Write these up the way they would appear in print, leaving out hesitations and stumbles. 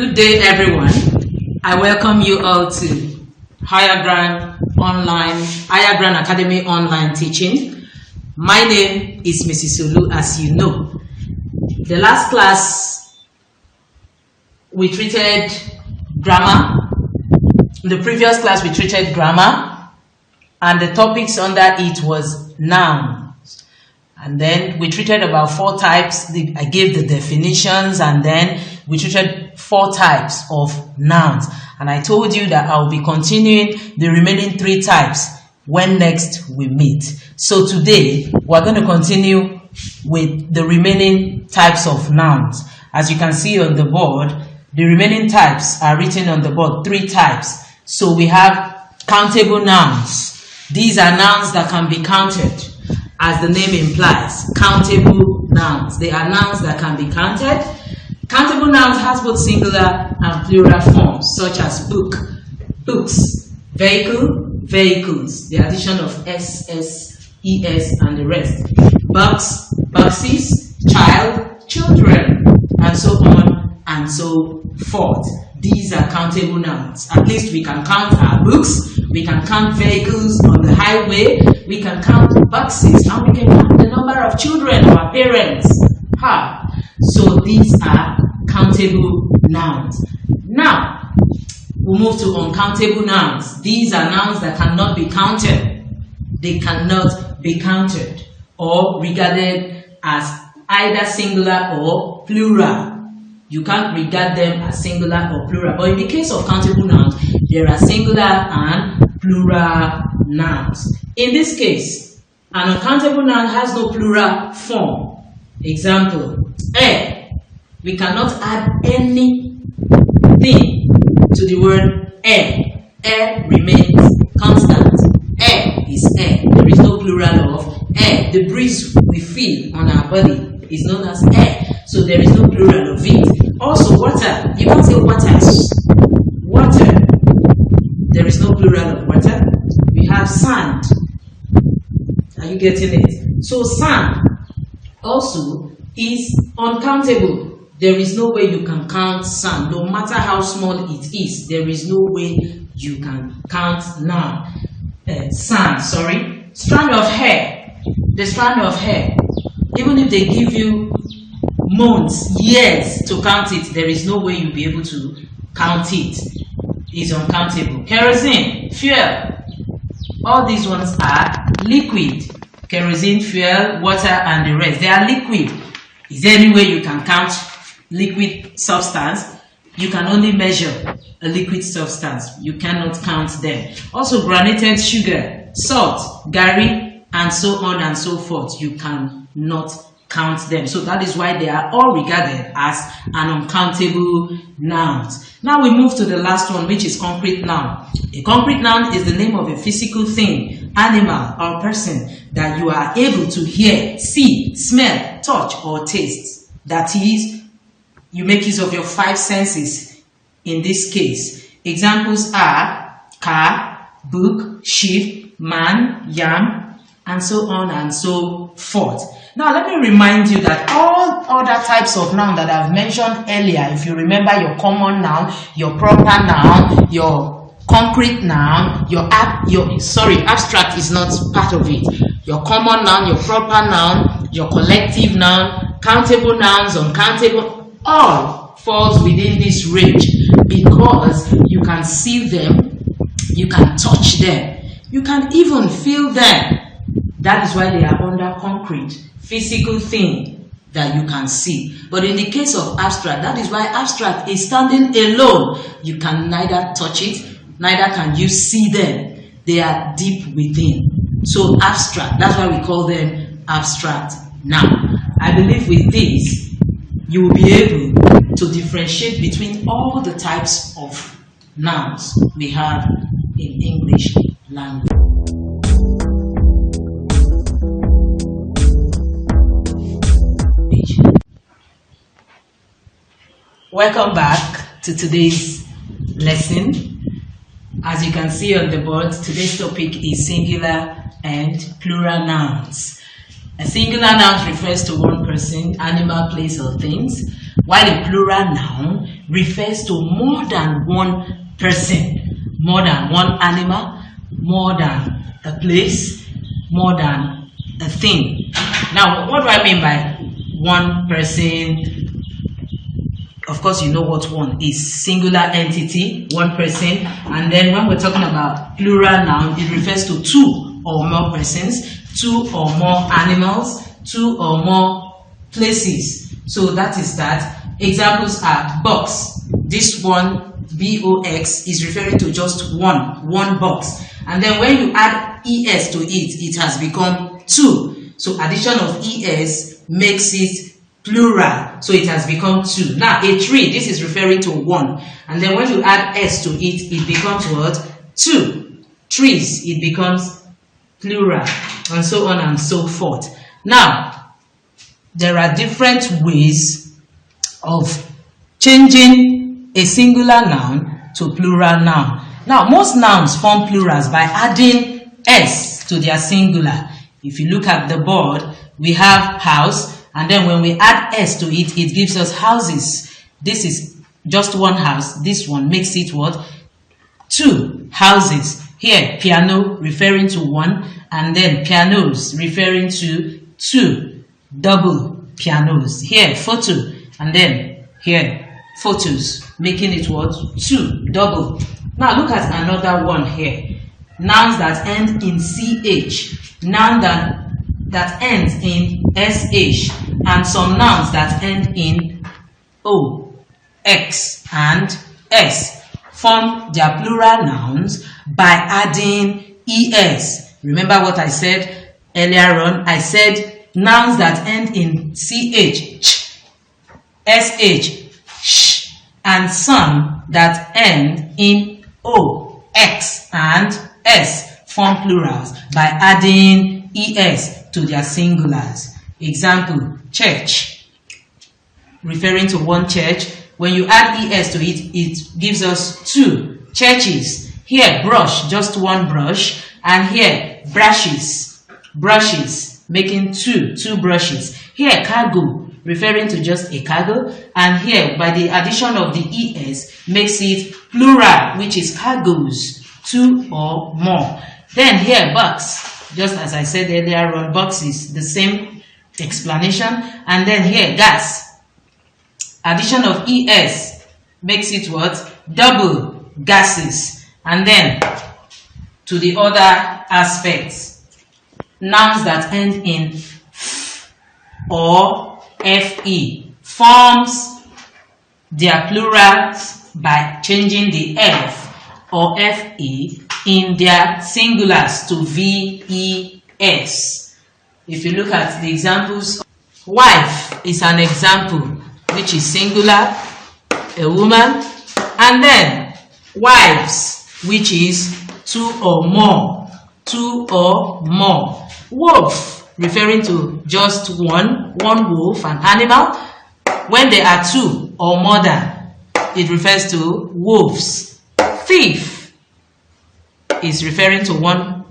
Good day, everyone. I welcome you all to Higher Ground Academy online teaching. My name is Mrs. Olu, as you know. The last class, we treated grammar. In the previous class, we treated grammar, and the topics under it was nouns. And then we treated about 4 types. I gave the definitions, and then we treated 4 types of nouns. And I told you that I'll be continuing the remaining 3 types when next we meet. So today, we're going to continue with the remaining types of nouns. As you can see on the board, the remaining types are written on the board, 3 types. So we have countable nouns. These are nouns that can be counted. As the name implies, countable nouns. They are nouns that can be counted. Countable nouns has both singular and plural forms, such as book, books, vehicle, vehicles, the addition of s, es, and the rest. Box, boxes, child, children, and so on and so forth. These are countable nouns. At least we can count our books, we can count vehicles on the highway, we can count boxes, and we can count the number of children our parents have. So these are countable nouns. Now, we'll move to uncountable nouns. These are nouns that cannot be counted. They cannot be counted or regarded as either singular or plural. You can't regard them as singular or plural. But in the case of countable nouns, there are singular and plural nouns. In this case, an uncountable noun has no plural form. Example, we cannot add anything to the word air. Air remains constant. Air is air. There is no plural of air. The breeze we feel on our body is known as air. So there is no plural of it. Also, water. You can't say waters. Water. There is no plural of water. We have sand. Are you getting it? So sand also is uncountable. There is no way you can count sand. No matter how small it is, there is no way you can count sand. Strand of hair. The strand of hair. Even if they give you months, years to count it, there is no way you'll be able to count it. It's uncountable. Kerosene, fuel. All these ones are liquid. Kerosene, fuel, water, and the rest. They are liquid. Is there any way you can count liquid substance? You can only measure a liquid substance. You cannot count them. Also, granulated sugar, salt, garri, and so on and so forth. You cannot count them. So that is why they are all regarded as an uncountable nouns. Now we move to the last one, which is concrete noun. A concrete noun is the name of a physical thing, animal, or person that you are able to hear, see, smell, touch, or taste. That is, you make use of your 5 senses in this case. Examples are car, book, sheep, man, yam, and so on and so forth. Now, let me remind you that all other types of noun that I've mentioned earlier, if you remember your common noun, your proper noun, your concrete noun, abstract is not part of it. Your common noun, your proper noun, your collective noun, countable nouns, uncountable, all falls within this range because you can see them, you can touch them, you can even feel them. That is why they are under concrete, physical thing that you can see. But in the case of abstract, that is why abstract is standing alone. You can neither touch it, neither can you see them. They are deep within. So abstract, that's why we call them abstract. Now, I believe with this, you will be able to differentiate between all the types of nouns we have in English language. Welcome back to today's lesson. As you can see on the board, today's topic is singular and plural nouns. A singular noun refers to one person, animal, place, or things, while a plural noun refers to more than one person, more than one animal, more than a place, more than a thing. Now, what do I mean by one person? Of course, you know what one is. Singular entity, one person. And then when we're talking about plural noun, it refers to two or more persons, two or more animals, two or more places. So that is that. Examples are box. This one, box, is referring to just one box. And then when you add es to it, it has become two. So addition of es makes it plural, so it has become two. Now a tree, this is referring to one, and then when you add s to it, it becomes what? Two. Trees, it becomes plural, and so on and so forth. Now there are different ways of changing a singular noun to plural noun. Now most nouns form plurals by adding s to their singular. If you look at the board, we have house, and then when we add s to it, it gives us houses. This is just one house. This one makes it what? Two houses. Here, piano referring to one, and then pianos referring to two. Double pianos. Here, photo, and then here, photos, making it what? Two. Double. Now look at another one here. Nouns that end in ch. Noun that ends in sh, and some nouns that end in o, x, and s form their plural nouns by adding es. Remember what I said earlier on? I said nouns that end in ch, sh, and some that end in o, x, and s form plurals by adding es to their singulars. Example, church, referring to one church. When you add es to it, it gives us two churches. Here, brush, just one brush, and here, brushes, making two brushes. Here, cargo, referring to just a cargo, and here, by the addition of the es, makes it plural, which is cargoes, two or more. Then here, box, just as I said earlier on, boxes, the same explanation. And then here, gas, addition of es makes it what? Double gases. And then to the other aspects, nouns that end in f or fe forms their plurals by changing the f or fe in their singulars to ves. If you look at the examples, wife is an example, which is singular, a woman, and then wives, which is two or more. Wolf, referring to just one wolf, an animal. When there are two or more than, it refers to wolves. Thief is referring to one,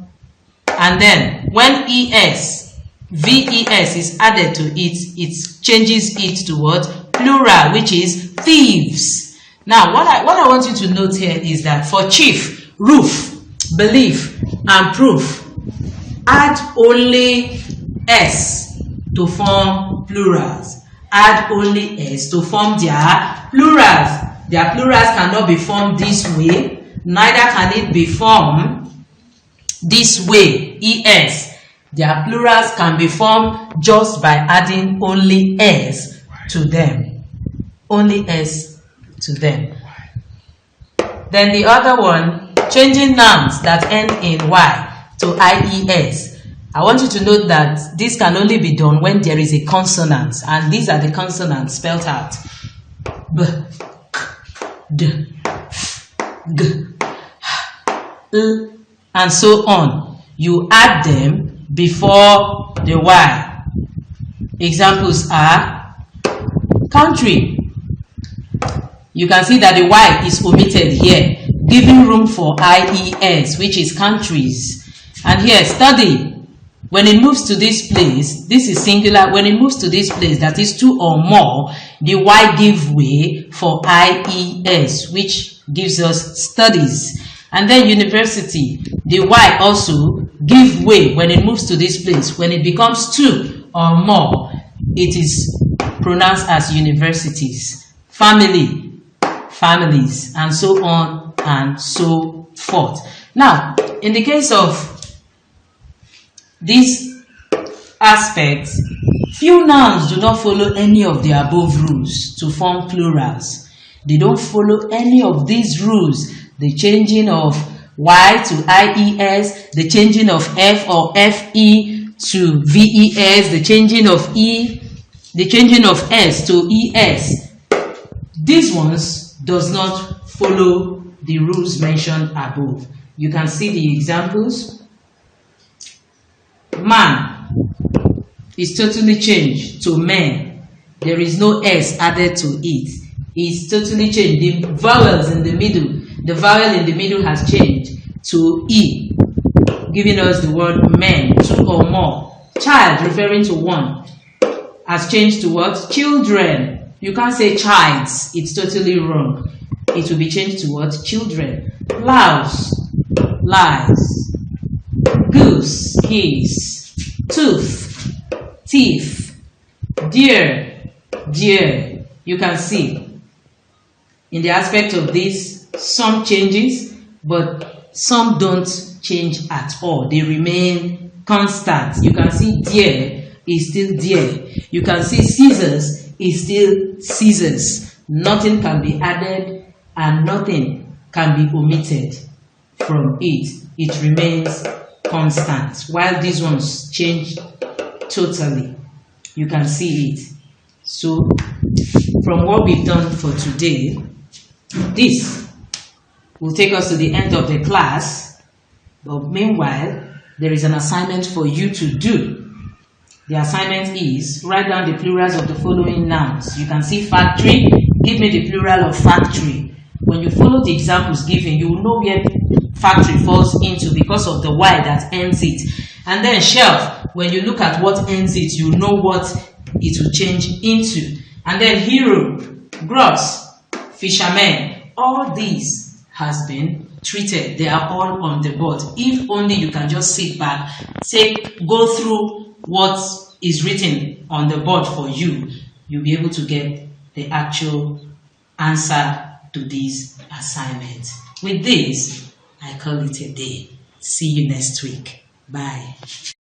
and then when ves is added to it, it changes it to what? Plural, which is thieves. Now what I want you to note here is that for chief, roof, belief, and proof, add only s to form plurals. Add only s to form their plurals. Their plurals cannot be formed this way, neither can it be formed this way, es. Their plurals can be formed just by adding only s to them. Only s to them. Then the other one, changing nouns that end in y to ies. I want you to note that this can only be done when there is a consonant, and these are the consonants spelled out. B, k, d, f, g, h, l, and so on. You add them before the y. Examples are country. You can see that the y is omitted here, giving room for ies, which is countries. And here, study. When it moves to this place, this is singular. When it moves to this place, that is two or more, the Y give way for IES, which gives us studies. And then university, the Y also give way when it moves to this place. When it becomes two or more, it is pronounced as universities. Family, families, and so on and so forth. Now, in the case of these aspects, few nouns do not follow any of the above rules to form plurals. They don't follow any of these rules. The changing of Y to IES, the changing of F or FE to VES, the changing of E, the changing of S to ES. These ones does not follow the rules mentioned above. You can see the examples. Man is totally changed to men. There is no S added to it. It's totally changed. The vowels in the middle, the vowel in the middle has changed to E, giving us the word men, two or more. Child, referring to one, has changed to what? Children. You can't say childs. It's totally wrong. It will be changed to what? Children. Blouse, lies. Goose, geese. Tooth, teeth. Deer, deer. You can see in the aspect of this, some changes, but some don't change at all. They remain constant. You can see deer is still deer. You can see scissors is still scissors. Nothing can be added and nothing can be omitted from it. It remains constant, while these ones change totally. You can see it. So from what we've done for today, this will take us to the end of the class, but meanwhile there is an assignment for you to do. The assignment is write down the plurals of the following nouns. You can see factory. Give me the plural of factory. When you follow the examples given, you will know where factory falls into because of the Y that ends it. And then shelf, when you look at what ends it, you know what it will change into. And then hero, gross, fisherman, all these has been treated. They are all on the board. If only you can just sit back, go through what is written on the board for you, you'll be able to get the actual answer to this assignment. With this, I call it a day. See you next week. Bye.